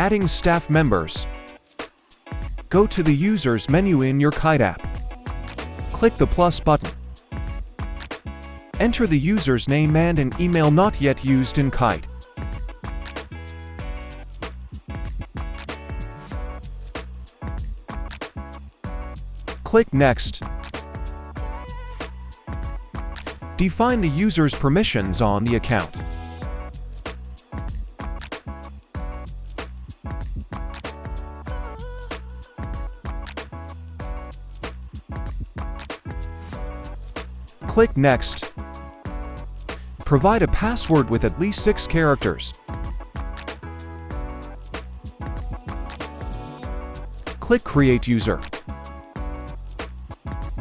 Adding staff members. Go to the Users menu in your Kyte app. Click the plus button. Enter the user's name and an email not yet used in Kyte. Click Next. Define the user's permissions on the account. Click Next. Provide a password with at least 6 characters. Click Create User.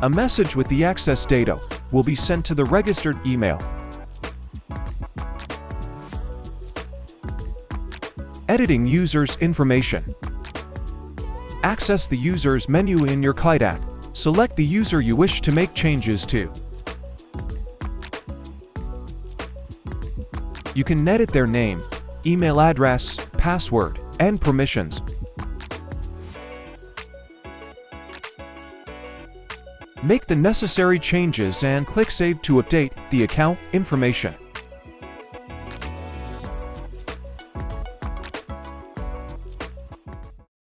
A message with the access data will be sent to the registered email. Editing user's information. Access the Users menu in your Kyte app. Select the user you wish to make changes to. You can edit their name, email address, password, and permissions. Make the necessary changes and click Save to update the account information.